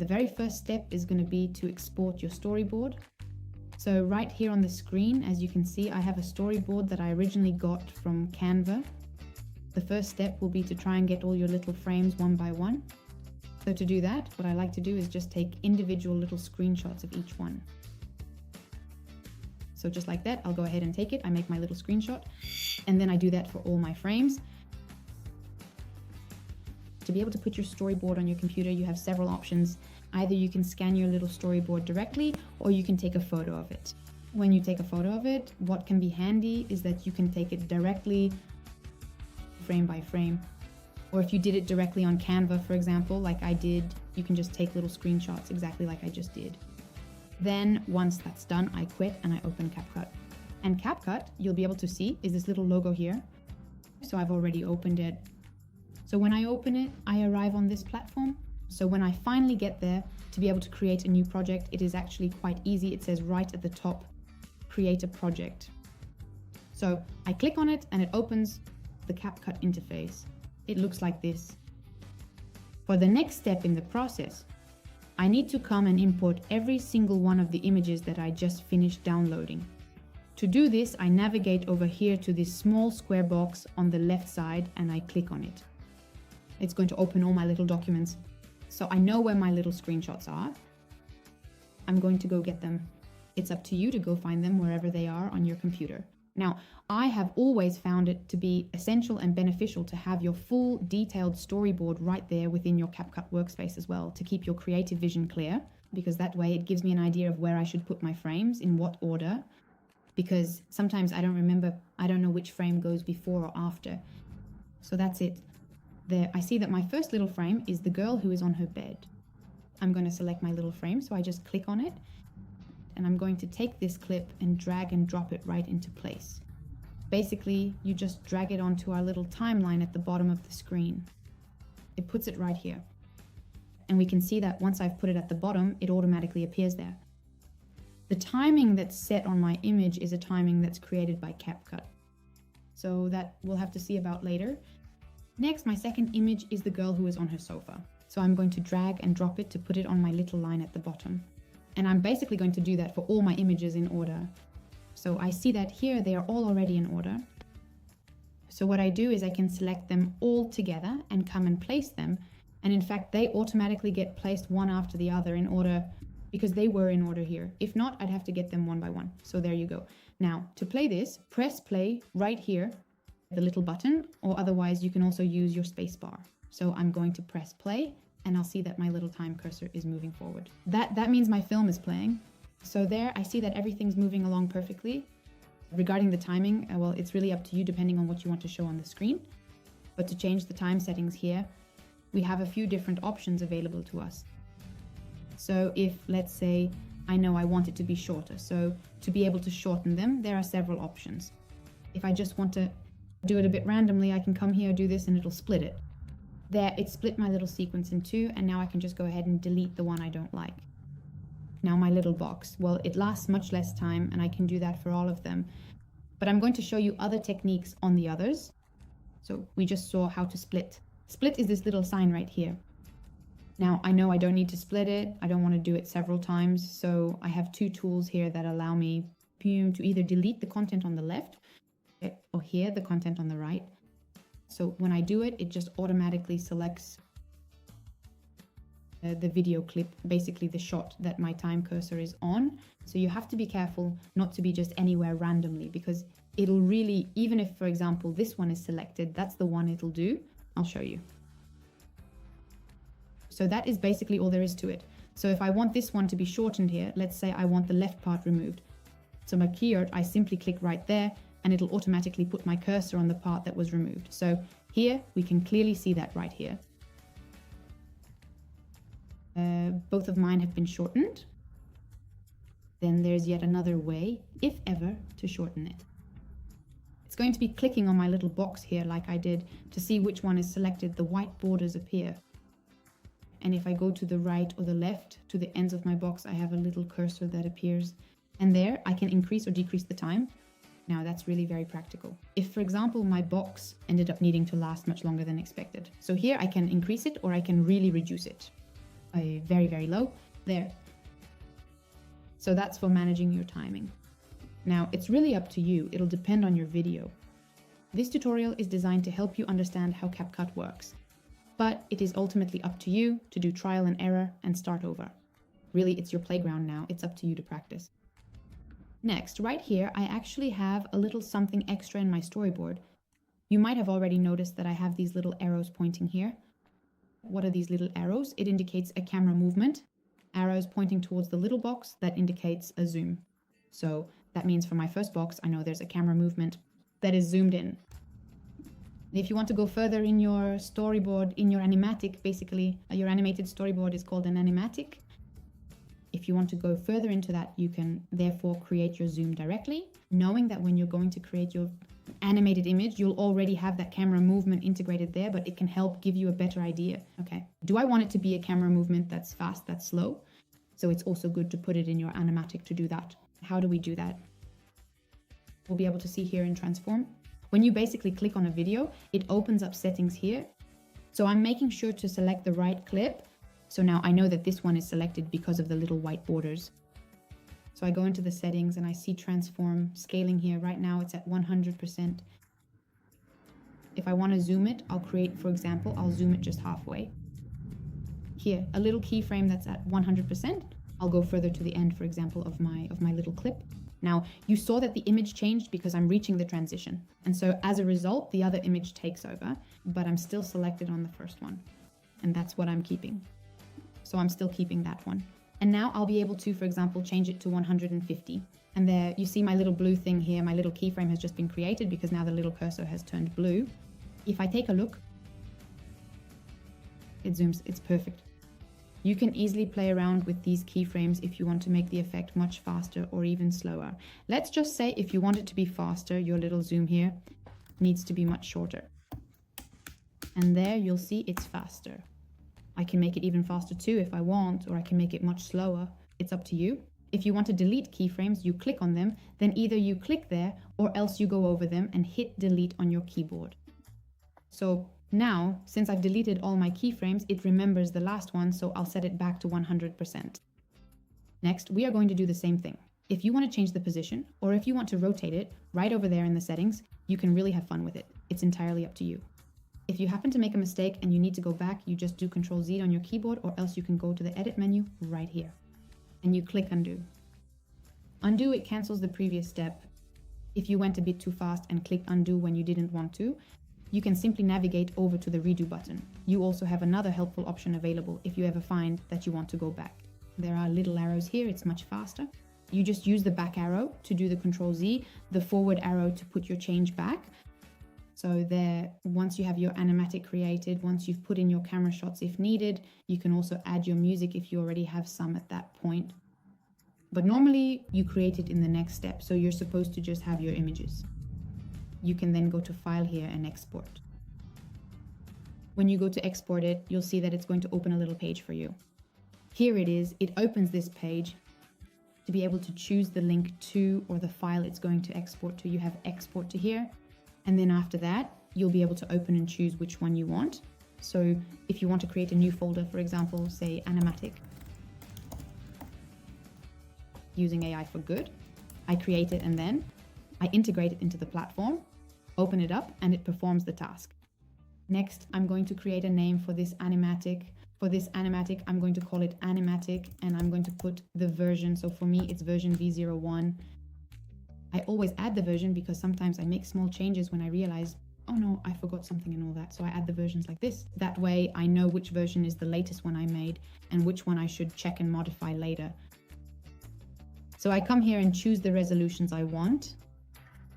the very first step is going to be to export your storyboard. So right here on the screen, as you can see, I have a storyboard that I originally got from Canva. The first step will be to try and get all your little frames one by one. So to do that, what I like to do is just take individual little screenshots of each one. So just like that, I'll go ahead and take it. I make my little screenshot, and then I do that for all my frames. To be able to put your storyboard on your computer, you have several options. Either you can scan your little storyboard directly, or you can take a photo of it. When you take a photo of it, what can be handy is that you can take it directly frame by frame. Or if you did it directly on Canva, for example, like I did, you can just take little screenshots exactly like I just did. Then once that's done, I quit and I open CapCut. And CapCut, you'll be able to see, is this little logo here. So I've already opened it. So when I open it, I arrive on this platform. So when I finally get there to be able to create a new project, it is actually quite easy. It says right at the top, create a project. So I click on it and it opens the CapCut interface. It looks like this. For the next step in the process, I need to come and import every single one of the images that I just finished downloading. To do this, I navigate over here to this small square box on the left side and I click on it. It's going to open all my little documents. So I know where my little screenshots are. I'm going to go get them. It's up to you to go find them wherever they are on your computer. Now, I have always found it to be essential and beneficial to have your full detailed storyboard right there within your CapCut workspace as well, to keep your creative vision clear, because that way it gives me an idea of where I should put my frames, in what order, because sometimes I don't remember, I don't know which frame goes before or after. So that's it. There, I see that my first little frame is the girl who is on her bed. I'm going to select my little frame, so I just click on it, and I'm going to take this clip and drag and drop it right into place. Basically, you just drag it onto our little timeline at the bottom of the screen. It puts it right here. And we can see that once I've put it at the bottom, it automatically appears there. The timing that's set on my image is a timing that's created by CapCut. So that we'll have to see about later. Next, my second image is the girl who is on her sofa. So I'm going to drag and drop it to put it on my little line at the bottom. And I'm basically going to do that for all my images in order. So I see that here they are all already in order. So what I do is I can select them all together and come and place them. And in fact, they automatically get placed one after the other in order, because they were in order here. If not, I'd have to get them one by one. So there you go. Now, to play this, press play right here, the little button, or otherwise you can also use your space bar. So I'm going to press play, and I'll see that my little time cursor is moving forward. That means my film is playing. So there, I see that everything's moving along perfectly. Regarding the timing, well, it's really up to you depending on what you want to show on the screen. But to change the time settings here, we have a few different options available to us. So if, let's say, I know I want it to be shorter, so to be able to shorten them, there are several options. If I just want to do it a bit randomly, I can come here, do this, and it'll split it. There, it split my little sequence in two, and now I can just go ahead and delete the one I don't like. Now my little box, well, it lasts much less time, and I can do that for all of them. But I'm going to show you other techniques on the others. So we just saw how to split. Split is this little sign right here. Now I know I don't need to split it. I don't want to do it several times. So I have two tools here that allow me to either delete the content on the left or here the content on the right. So when I do it, it just automatically selects the video clip, basically the shot that my time cursor is on. So you have to be careful not to be just anywhere randomly, because it'll really, even if, for example, this one is selected, that's the one it'll do. I'll show you. So that is basically all there is to it. So if I want this one to be shortened here, let's say I want the left part removed. So my keyword, I simply click right there and it'll automatically put my cursor on the part that was removed. So here we can clearly see that right here. Both of mine have been shortened. Then there's yet another way, if ever, to shorten it. It's going to be clicking on my little box here like I did to see which one is selected. The white borders appear. And if I go to the right or the left, to the ends of my box, I have a little cursor that appears. And there I can increase or decrease the time. Now that's really very practical. If, for example, my box ended up needing to last much longer than expected. So here I can increase it or I can really reduce it. very, very low, there. So that's for managing your timing. Now, it's really up to you. It'll depend on your video. This tutorial is designed to help you understand how CapCut works, but it is ultimately up to you to do trial and error and start over. Really, it's your playground now. It's up to you to practice. Next, right here, I actually have a little something extra in my storyboard. You might have already noticed that I have these little arrows pointing here. What are these little arrows? It indicates a camera movement. Arrows pointing towards the little box, that indicates a zoom. So that means for my first box, I know there's a camera movement that is zoomed in. If you want to go further in your storyboard, in your animatic, basically, your animated storyboard is called an animatic. If you want to go further into that, you can therefore create your zoom directly, knowing that when you're going to create your animated image, you'll already have that camera movement integrated there, but it can help give you a better idea. Okay, do I want it to be a camera movement that's fast, that's slow? So it's also good to put it in your animatic to do that. How do we do that? We'll be able to see here in transform. When you basically click on a video, it opens up settings here. So I'm making sure to select the right clip. So now I know that this one is selected because of the little white borders. So I go into the settings and I see transform scaling here. Right now it's at 100%. If I want to zoom it, I'll create, for example, I'll zoom it just halfway. Here, a little keyframe that's at 100%. I'll go further to the end, for example, of my little clip. Now, you saw that the image changed because I'm reaching the transition. And so as a result, the other image takes over, but I'm still selected on the first one. And that's what I'm keeping. So I'm still keeping that one. And now I'll be able to, for example, change it to 150. And there you see my little blue thing here. My little keyframe has just been created because now the little cursor has turned blue. If I take a look, it zooms, it's perfect. You can easily play around with these keyframes if you want to make the effect much faster or even slower. Let's just say if you want it to be faster, your little zoom here needs to be much shorter. And there you'll see it's faster. I can make it even faster too if I want, or I can make it much slower. It's up to you. If you want to delete keyframes, you click on them, then either you click there or else you go over them and hit delete on your keyboard. So now, since I've deleted all my keyframes, it remembers the last one, so I'll set it back to 100%. Next, we are going to do the same thing. If you want to change the position, or if you want to rotate it, right over there in the settings, you can really have fun with it. It's entirely up to you. If you happen to make a mistake and you need to go back, you just do Ctrl-Z on your keyboard, or else you can go to the edit menu right here. And you click undo. Undo, it cancels the previous step. If you went a bit too fast and clicked undo when you didn't want to, you can simply navigate over to the redo button. You also have another helpful option available if you ever find that you want to go back. There are little arrows here, it's much faster. You just use the back arrow to do the Ctrl-Z, the forward arrow to put your change back. So there, once you have your animatic created, once you've put in your camera shots if needed, you can also add your music if you already have some at that point. But normally you create it in the next step, so you're supposed to just have your images. You can then go to File here and Export. When you go to export it, you'll see that it's going to open a little page for you. Here it is, it opens this page. To be able to choose the link to or the file it's going to export to, you have Export to here. And then after that, you'll be able to open and choose which one you want. So if you want to create a new folder, for example, say Animatic, using AI4Good, I create it and then I integrate it into the platform, open it up, and it performs the task. Next, I'm going to create a name for this animatic. For this animatic, I'm going to call it Animatic, and I'm going to put the version. So for me, it's version V01. I always add the version because sometimes I make small changes when I realize, oh no, I forgot something and all that. So I add the versions like this. That way I know which version is the latest one I made and which one I should check and modify later. So I come here and choose the resolutions I want.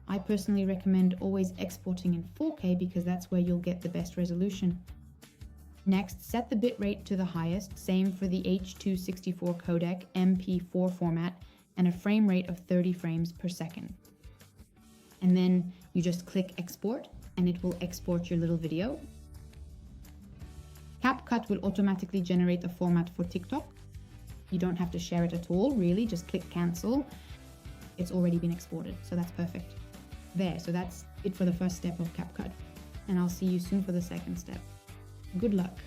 I personally recommend always exporting in 4K because that's where you'll get the best resolution. Next, set the bitrate to the highest, same for the H.264 codec MP4 format, and a frame rate of 30 frames per second. And then you just click export and it will export your little video. CapCut will automatically generate a format for TikTok. You don't have to share it at all, really, just click cancel. It's already been exported, so that's perfect. There, so that's it for the first step of CapCut. And I'll see you soon for the second step. Good luck.